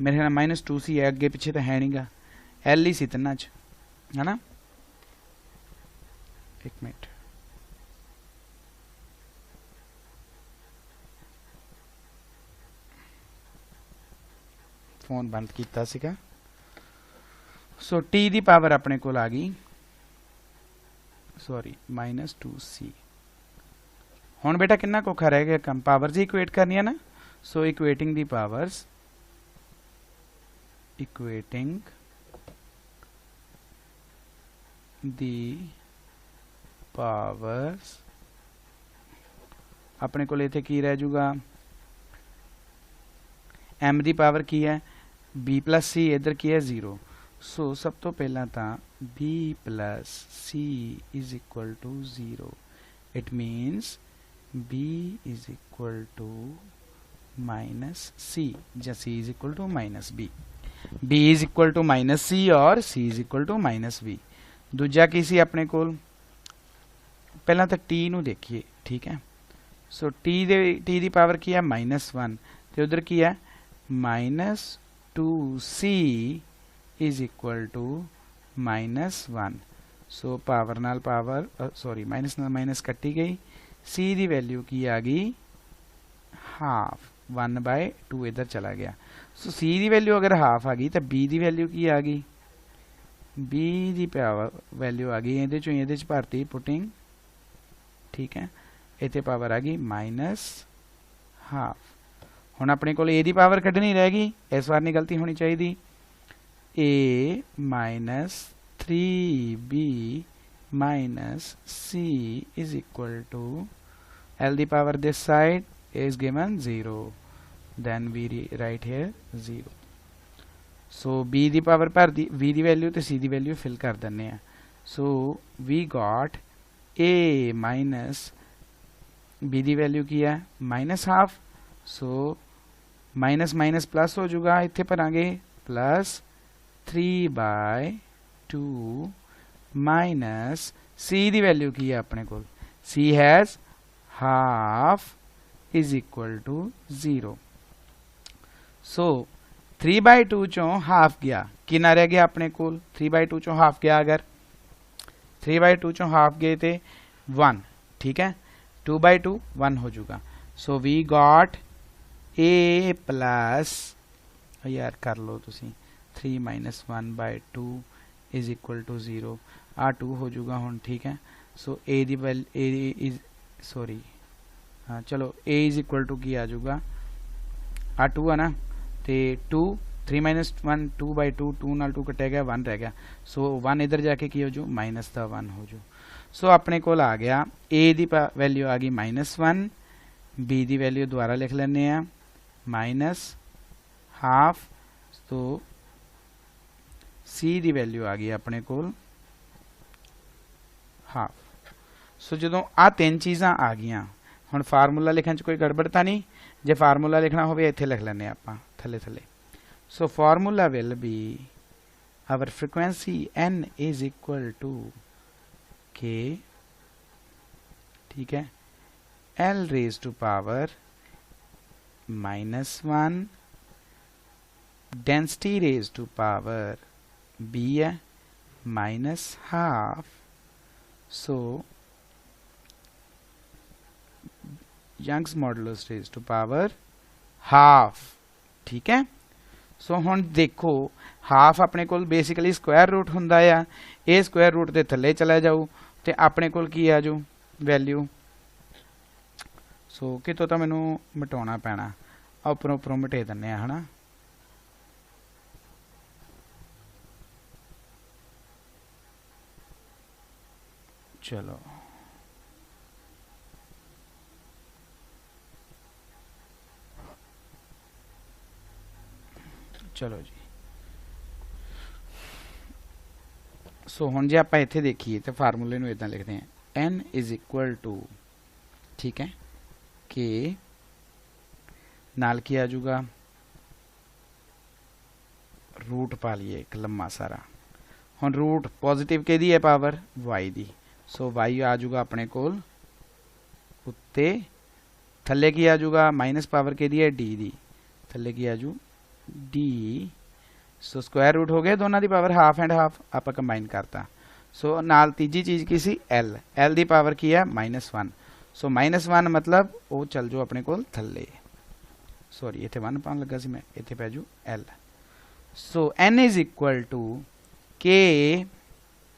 Speaker 1: मेरे ख्याल -2c है, अगे पिछे तो है नहीं गा, l ही सी तिन्नां च, है ना। एक मिनट, फोन बंद किया सीगा। सो t दी पावर अपने कोल आ गई, सॉरी -2c। हुण बेटा कितना औखा रह गया कम, पावर्स ही इक्वेट करनी है ना। So equating the powers, equating the powers अपने को इत्थे की रह जूगा, m दी पावर की है b plus c, इधर की है 0। सो सब तो पहला था b plus c is equal to 0। It means b is equal to minus c या c is equal to minus b, b is equal to minus c और c is equal to minus b। दूजा की सी अपने कोल, पहला तो t ਨੂੰ देखिए, ठीक है। सो t दी पावर की है -1 ਤੇ उधर की है -2c is equal to -1। So power नाल पावर सॉरी माइनस नाल माइनस कट्टी गई, c दी वैल्यू की आ गई हाफ, 1/2 इधर चला गया। सो c दी वैल्यू अगर हाफ आ गई तो b दी वैल्यू की आ गई, b दी पावर वैल्यू आ गई ਇਹਦੇ ਚੋਂ ਇਹਦੇ ਚ ਭਰਤੀ पुटिंग, ठीक है। इतने पावर आ गई -हाफ। हुण अपने को ए दी पावर कढ़नी रह गई, इस बार नहीं गलती होनी चाहिए, a -3b -c is equal to l दी power this side is given 0, then we write here 0। so b दी पावर भर दी, v दी वैल्यू ते c दी वैल्यू फिल कर देने हैं। so we got a minus b दी वैल्यू की है -half, so minus minus plus हो जाएगा, इतने भरांगे +3/2 माइनस c दी वैल्यू की है अपने को, c has half is equal to 0। So 3/2 चों हाफ गया, कितना रह गया अपने को, 3/2 चों हाफ गया, अगर 3/2 चों हाफ गए थे 1, ठीक है, 2/2 1 हो जाएगा। So we got a plus, यार कर लो तुसी, 3 - 1/2 इज इक्वल टू 0, आ 2 हो जाएगा हुण, ठीक है। सो a the value is sorry हाँ चलो a इज इक्वल टू की आ जाएगा, आ 2 है ना, तो 2 3 - 1 2/2, 2 नाल 2 कटे गया, 1 रह गया। सो 1 इधर जाके की हो जू माइनस का 1 हो जू। सो अपने को आ गया a दी वैल्यू आ गई -1, b दी वैल्यू दोबारा लिख लेने हैं -हाफ, तो c दी वैल्यू आ गई अपने को हाफ। सो जो आ 3 चीज़ां आ गई, हुण फार्मूला लिखण च कोई गड़बड़ तो नहीं, जे फार्मूला लिखना होवे इत्थे लिख लैने आपां थले थले। So formula will be our frequency n is equal to k, ठीक है, l raise to power -1, density raise to power b है -half, so Young's modulus raise to power half, ठीक है। सो हुण देखो हाफ अपने को बेसिकली स्क्वायर रूट हुंदा है, ये स्क्वायर रूट के थले चला जाऊ तो अपने को की आ जाऊ वैल्यू। सो कितों तो मैनू मिटाना पैना, उपरों उपरों मिटे देने है ना, चलो चलो जी। सो हुण जे आपां इत्थे देखिए तो फार्मूले नूं इदां लिखते हैं, n इज इक्वल टू, ठीक है, के नाल की आ जाऊगा रूट पा लिए एक लम्मा सारा, हुण रूट पॉजिटिव के दी है पावर y दी, सो y आ जाऊगा अपने कोल उत्ते, थले की आ जाऊगा माइनस पावर के दी है d दी, थले की आ जू d। सो स्क्वायर रूट हो गया दोनों की पावर हाफ एंड हाफ, आप कंबाइन करता। सो नाल तीजी चीज की सी l दी पावर की है -1, सो -1 मतलब वो चल जो अपने को थले, सॉरी इतने 1 पान लगा सी मैं, इतने पै जू l। So n is equal to k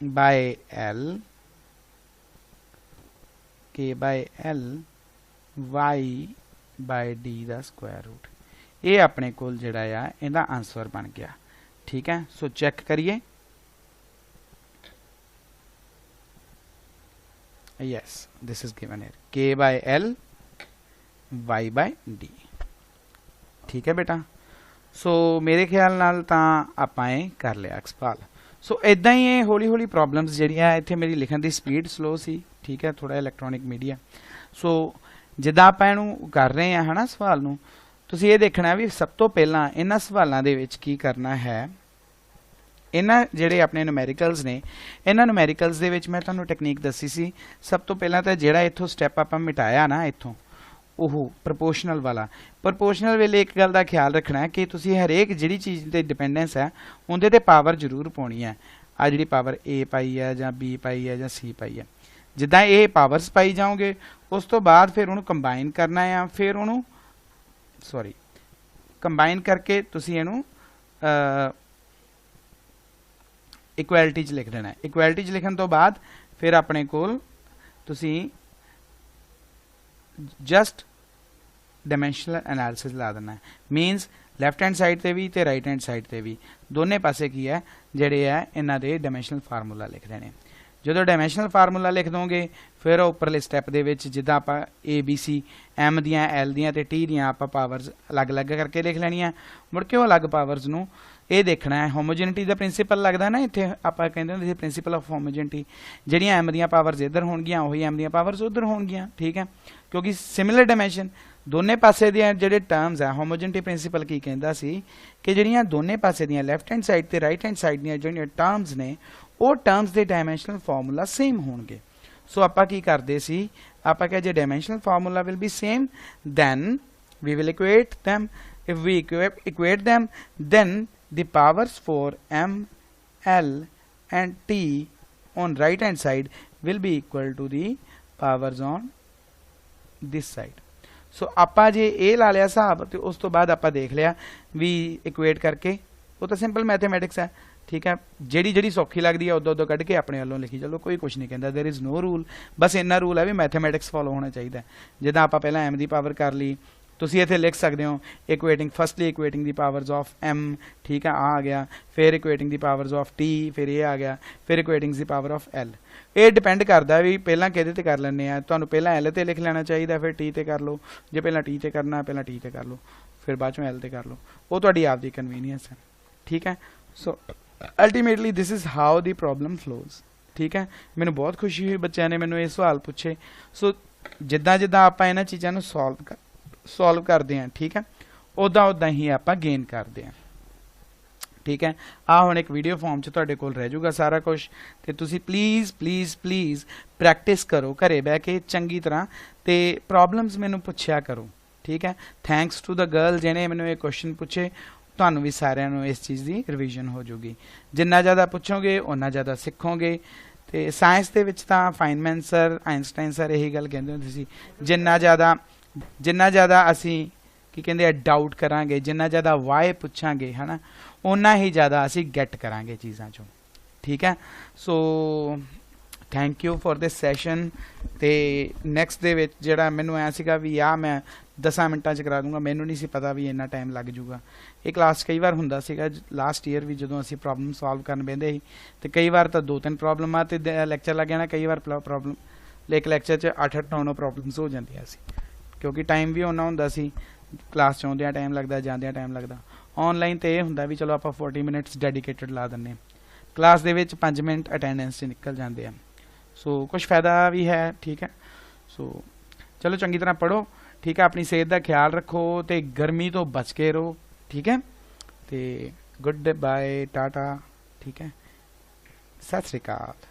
Speaker 1: by l y by d दा स्क्वायर रूट, ये अपने को जिहड़ा आ इहदा आंसर बन गया, ठीक है। सो चेक करिए, yes this is given here k by l y by d, ठीक है बेटा। सो मेरे ख्याल नाल तां आपां ये कर लिया एक्सपाल। सो इदां ही ये हौली हौली प्रॉब्लम्स जिहड़ियां इत्थे मेरी लिखण दी स्पीड स्लो सी, ठीक है, थोड़ा इलैक्ट्रॉनिक मीडिया। सो ਜਿੱਦਾਂ ਆਪਾਂ ਇਹਨੂੰ ਕਰ ਰਹੇ ਹਾਂ ਹਨਾ ਸਵਾਲ ਨੂੰ, ਤੁਸੀਂ ਇਹ ਦੇਖਣਾ ਵੀ ਸਭ ਤੋਂ ਪਹਿਲਾਂ ਇਹਨਾਂ ਸਵਾਲਾਂ ਦੇ ਵਿੱਚ ਕੀ ਕਰਨਾ ਹੈ। ਇਹਨਾਂ ਜਿਹੜੇ ਆਪਣੇ ਨੂਮੈਰੀਕਲਸ ਨੇ, ਇਹਨਾਂ ਨੂਮੈਰੀਕਲਸ ਦੇ ਵਿੱਚ ਮੈਂ ਤੁਹਾਨੂੰ ਟੈਕਨੀਕ ਦੱਸੀ ਸੀ। ਸਭ ਤੋਂ ਪਹਿਲਾਂ ਤਾਂ ਜਿਹੜਾ ਇੱਥੋਂ ਸਟੈਪ ਆਪਾਂ ਮਿਟਾਇਆ ਨਾ ਇੱਥੋਂ, ਉਹ ਪ੍ਰਪੋਰਸ਼ਨਲ ਵਾਲਾ। ਪ੍ਰਪੋਰਸ਼ਨਲ ਵੇਲੇ ਇੱਕ ਗੱਲ ਦਾ ਖਿਆਲ ਰੱਖਣਾ ਹੈ ਕਿ ਤੁਸੀਂ ਹਰੇਕ ਜਿਹੜੀ ਚੀਜ਼ ਤੇ ਡਿਪੈਂਡੈਂਸ ਹੈ ਉਹਦੇ ਤੇ ਪਾਵਰ ਜ਼ਰੂਰ ਪਾਉਣੀ ਹੈ। ਆ ਜਿਹੜੀ ਪਾਵਰ A ਪਾਈ ਹੈ ਜਾਂ B ਪਾਈ ਹੈ ਜਾਂ C ਪਾਈ ਹੈ, ਜਿੱਦਾਂ ਇਹ ਪਾਵਰਸ ਪਾਈ ਜਾਓਗੇ ਉਸ ਤੋਂ ਬਾਅਦ ਫਿਰ ਉਹਨੂੰ ਕੰਬਾਈਨ ਕਰਨਾ ਆ, ਫਿਰ ਉਹਨੂੰ ਕੰਬਾਈਨ ਕਰਕੇ ਤੁਸੀਂ ਇਹਨੂੰ ਇਕੁਐਲਿਟੀ 'ਚ ਲਿਖ ਦੇਣਾ। ਇਕੁਐਲਿਟੀ 'ਚ ਲਿਖਣ ਤੋਂ ਬਾਅਦ ਫਿਰ ਆਪਣੇ ਕੋਲ ਤੁਸੀਂ ਜਸਟ ਡਾਇਮੈਂਸ਼ਨਲ ਐਨਾਲਿਸਿਸ ਲਾ ਦੇਣਾ ਹੈ। ਮੀਨਸ ਲੈਫਟ ਹੈਂਡ ਸਾਈਡ ਤੇ ਵੀ ਤੇ ਰਾਈਟ ਹੈਂਡ ਸਾਈਡ ਤੇ ਵੀ ਦੋਨੇ ਪਾਸੇ ਕੀ ਹੈ ਜਿਹੜੇ ਹੈ ਇਹਨਾਂ ਦੇ ਡਾਇਮੈਂਸ਼ਨਲ ਫਾਰਮੂਲਾ ਲਿਖ ਦੇਣੇ। ਜਦੋਂ ਡਾਇਮੈਂਸ਼ਨਲ ਫਾਰਮੂਲਾ ਲਿਖ ਦੋਗੇ ਫਿਰ ਉੱਪਰਲੇ ਸਟੈਪ ਦੇ ਵਿੱਚ ਜਿੱਦਾਂ ਆਪਾਂ ABC M ਦੀਆਂ L ਦੀਆਂ ਤੇ T ਦੀਆਂ ਆਪਾਂ ਪਾਵਰਸ ਅਲੱਗ-ਅਲੱਗ ਕਰਕੇ ਲਿਖ ਲੈਣੀਆਂ। ਮੁੜ ਕੇ ਉਹ ਅਲੱਗ ਪਾਵਰਸ ਨੂੰ ਇਹ ਦੇਖਣਾ ਹੈ। ਹੋਮੋਜੈਨਿਟੀ ਦਾ ਪ੍ਰਿੰਸੀਪਲ ਲੱਗਦਾ ਨਾ ਇੱਥੇ, ਆਪਾਂ ਕਹਿੰਦੇ ਹੁੰਦੇ ਸੀ ਪ੍ਰਿੰਸੀਪਲ ਆਫ ਹੋਮੋਜੈਨਿਟੀ। ਜਿਹੜੀਆਂ M ਦੀਆਂ ਪਾਵਰਸ ਇੱਧਰ ਹੋਣਗੀਆਂ ਉਹੀ M ਦੀਆਂ ਪਾਵਰਸ ਉੱਧਰ ਹੋਣਗੀਆਂ, ਠੀਕ ਹੈ, ਕਿਉਂਕਿ ਸਿਮਿਲਰ ਡਾਇਮੈਂਸ਼ਨ ਦੋਨੇ ਪਾਸੇ ਦੀਆਂ ਜਿਹੜੇ ਟਰਮਸ ਹੈ। ਹੋਮੋਜੈਨਿਟੀ ਪ੍ਰਿੰਸੀਪਲ ਕੀ ਕਹਿੰਦਾ ਸੀ ਕਿ ਜਿਹੜੀਆਂ ਦੋਨੇ ਪਾਸੇ ਦੀਆਂ ਲੈਫਟ ਹੈਂਡ ਸਾਈਡ ਤੇ ਰਾਈਟ ਹੈਂਡ ਸਾਈਡ ਦੀਆਂ ਜਿਹੜੀਆਂ ਟਰਮਸ ਨੇ ਉਹ ਟਰਮਸ ਦੇ ਡਾਇਮੈਂਸ਼ਨਲ ਫਾਰਮੂਲਾ ਸੇਮ ਹੋਣਗੇ। ਸੋ ਆਪਾਂ ਕੀ ਕਰਦੇ ਸੀ, ਆਪਾਂ ਕਿਹਾ ਜੇ dimensional formula will be same then we will equate them. If we equate them then the powers for M, L and T on right hand side will be equal to the powers on this side. So ਆਪਾਂ ਜੇ ਇਹ ਲਾ ਲਿਆ ਹਿਸਾਬ ਤੇ ਉਸ ਤੋਂ ਬਾਅਦ ਆਪਾਂ ਦੇਖ ਲਿਆ ਵੀ ਇਕੁਏਟ ਕਰਕੇ, ਉਹ ਤਾਂ ਸਿੰਪਲ ਮੈਥਮੈਟਿਕਸ ਹੈ, ਠੀਕ ਹੈ। ਜਿਹੜੀ ਸੌਖੀ ਲੱਗਦੀ ਹੈ ਉਦੋਂ ਕੱਢ ਕੇ ਆਪਣੇ ਵੱਲੋਂ ਲਿਖੀ ਚਲੋ, ਕੋਈ ਕੁਝ ਨਹੀਂ ਕਹਿੰਦਾ। there is no rule, ਬਸ ਇੰਨਾ ਰੂਲ ਹੈ ਵੀ ਮੈਥਮੈਟਿਕਸ ਫੋਲੋ ਹੋਣਾ ਚਾਹੀਦਾ। ਜਿੱਦਾਂ ਆਪਾਂ ਪਹਿਲਾਂ M ਦੀ ਪਾਵਰ ਕਰ ਲਈ, ਤੁਸੀਂ ਇੱਥੇ ਲਿਖ ਸਕਦੇ ਹੋ ਇਕੁਏਟਿੰਗ firstly ਇਕੁਏਟਿੰਗ the powers of M, ਠੀਕ ਹੈ, ਆ ਗਿਆ, ਫਿਰ ਇਕੁਏਟਿੰਗ ਦੀ ਪਾਵਰਸ ਆਫ T, ਫਿਰ ਇਹ ਆ ਗਿਆ, ਫਿਰ ਇਕੁਏਟਿੰਗ ਦੀ ਪਾਵਰ ਆਫ L। ਇਹ ਡਿਪੈਂਡ ਕਰਦਾ ਵੀ ਪਹਿਲਾਂ ਕਿਹਦੇ ਤੇ ਕਰ ਲੈਂਦੇ ਆ। ਤੁਹਾਨੂੰ ਪਹਿਲਾਂ L ਤੇ ਲਿਖ ਲੈਣਾ ਚਾਹੀਦਾ, ਫਿਰ T ਤੇ ਕਰ ਲਓ। ਜੇ ਪਹਿਲਾਂ T ਤੇ ਕਰਨਾ ਪਹਿਲਾਂ T ਤੇ ਕਰ ਲਓ, ਫਿਰ ਬਾਅਦ ਚੋਂ L ਤੇ ਕਰ ਲਓ। ਉਹ ਤੁਹਾਡੀ ਆਪਦੀ ਕਨਵੀਨੀਅੰਸ ਹੈ, ਠੀਕ ਹੈ। ਸੋ ultimately this is how the problem flows, ਠੀਕ ਹੈ। ਮੈਨੂੰ ਬਹੁਤ ਖੁਸ਼ੀ ਹੋਈ ਬੱਚਿਆਂ ਨੇ ਮੈਨੂੰ ਇਹ ਸਵਾਲ ਪੁੱਛੇ। ਸੋ ਜਿੱਦਾਂ ਜਿੱਦਾਂ ਆਪਾਂ ਇਹਨਾਂ ਚੀਜ਼ਾਂ ਨੂੰ ਸੋਲਵ ਕਰਦੇ ਹਾਂ, ਠੀਕ ਹੈ, ਉਦਾਂ ਹੀ ਆਪਾਂ ਗੇਨ ਕਰਦੇ ਹਾਂ, ਠੀਕ ਹੈ। ਆ ਹੁਣ ਇੱਕ ਵੀਡੀਓ ਫਾਰਮ 'ਚ ਤੁਹਾਡੇ ਕੋਲ ਰਹਿ ਜਾਊਗਾ ਸਾਰਾ ਕੁਝ, ਤੇ ਤੁਸੀਂ ਪਲੀਜ਼ ਪ੍ਰੈਕਟਿਸ ਕਰੋ ਘਰੇ ਬਹਿ ਕੇ ਚੰਗੀ ਤਰ੍ਹਾਂ, ਤੇ ਪ੍ਰੋਬਲਮਸ ਮੈਨੂੰ ਪੁੱਛਿਆ ਕਰੋ, ਠੀਕ ਹੈ। ਥੈਂਕਸ ਟੂ ਦ ਗਰਲ ਜਿਹਨੇ ਮੈਨੂੰ ਇਹ ਕੁਐਸਚਨ ਪੁੱਛੇ। ਤੁਹਾਨੂੰ ਵੀ ਸਾਰਿਆਂ ਨੂੰ ਇਸ ਚੀਜ਼ ਦੀ ਰਿਵੀਜ਼ਨ ਹੋ ਜਾਊਗੀ। ਜਿੰਨਾ ਜ਼ਿਆਦਾ ਪੁੱਛੋਗੇ ਓਨਾ ਜ਼ਿਆਦਾ ਸਿੱਖੋਗੇ। ਤੇ ਸਾਇੰਸ ਦੇ ਵਿੱਚ ਤਾਂ ਫਾਈਨਮੈਨ ਸਰ, ਆਇਨਸਟਾਈਨ ਸਰ ਇਹੀ ਗੱਲ ਕਹਿੰਦੇ ਹੁੰਦੇ ਸੀ, ਜਿੰਨਾ ਜ਼ਿਆਦਾ ਅਸੀਂ ਕੀ ਕਹਿੰਦੇ ਆ ਡਾਊਟ ਕਰਾਂਗੇ, ਜਿੰਨਾ ਜ਼ਿਆਦਾ ਵਾਈ ਪੁੱਛਾਂਗੇ ਹੈ ਨਾ, ਓਨਾ ਹੀ ਜ਼ਿਆਦਾ ਅਸੀਂ ਗੈਟ ਕਰਾਂਗੇ ਚੀਜ਼ਾਂ ਚੋਂ, ਠੀਕ ਹੈ। So thank you for this session. ਤੇ ਨੈਕਸਟ ਦੇ ਵਿੱਚ ਜਿਹੜਾ ਮੈਨੂੰ ਐ ਸੀਗਾ ਵੀ ਆ ਮੈਂ 10 ਮਿੰਟਾਂ 'ਚ ਕਰਾ ਦੂੰਗਾ, ਮੈਨੂੰ ਨਹੀਂ ਸੀ ਪਤਾ ਵੀ ਇੰਨਾ ਟਾਈਮ ਲੱਗ ਜੂਗਾ। ਇਹ ਕਲਾਸ ਕਈ ਵਾਰ ਹੁੰਦਾ ਸੀਗਾ ਲਾਸਟ ਈਅਰ ਵੀ, ਜਦੋਂ ਅਸੀਂ ਪ੍ਰੋਬਲਮ ਸੋਲਵ ਕਰਨ ਬਹਿੰਦੇ ਸੀ ਤੇ ਕਈ ਵਾਰ ਤਾਂ 2-3 ਪ੍ਰੋਬਲਮਾਂ ਤੇ ਲੈਕਚਰ ਲੱਗ ਜਾਣਾ, ਕਈ ਵਾਰ ਪ੍ਰੋਬਲਮ ਇੱਕ ਲੈਕਚਰ 'ਚ 8-9 ਪ੍ਰੋਬਲਮਸ ਹੋ ਜਾਂਦੀਆਂ ਸੀ, ਕਿਉਂਕਿ ਟਾਈਮ ਵੀ ਉਹਨਾਂ ਹੁੰਦਾ ਸੀ। ਕਲਾਸ 'ਚ ਆਉਂਦਿਆਂ ਟਾਈਮ ਲੱਗਦਾ, ਜਾਂਦਿਆਂ ਟਾਈਮ ਲੱਗਦਾ। ਆਨਲਾਈਨ ਤੇ ਇਹ ਹੁੰਦਾ ਵੀ ਚਲੋ ਆਪਾਂ 40 ਮਿੰਟਸ ਡੈਡੀਕੇਟਡ ਲਾ ਦਿੰਦੇ, ਕਲਾਸ ਦੇ ਵਿੱਚ 5 ਮਿੰਟ ਅਟੈਂਡੈਂਸ 'ਚ ਨਿਕਲ ਜਾਂਦੇ ਆ। ਸੋ ਕੁਛ ਫਾਇਦਾ ਵੀ ਹੈ, ਠੀਕ ਹੈ। ਸੋ ਚਲੋ ਚੰਗੀ ਤਰ੍ਹਾਂ ਪੜ੍ਹੋ, ਠੀਕ ਹੈ, ਆਪਣੀ ਸਿਹਤ ਦਾ ਖਿਆਲ ਰੱਖੋ ਤੇ ਗਰਮੀ ਤੋਂ ਬਚ ਕੇ ਰਹੋ, ਠੀਕ ਹੈ। ਤੇ ਗੁੱਡ ਬਾਏ, ਟਾਟਾ, ਠੀਕ ਹੈ, ਸਤਿ ਸ਼੍ਰੀ ਅਕਾਲ।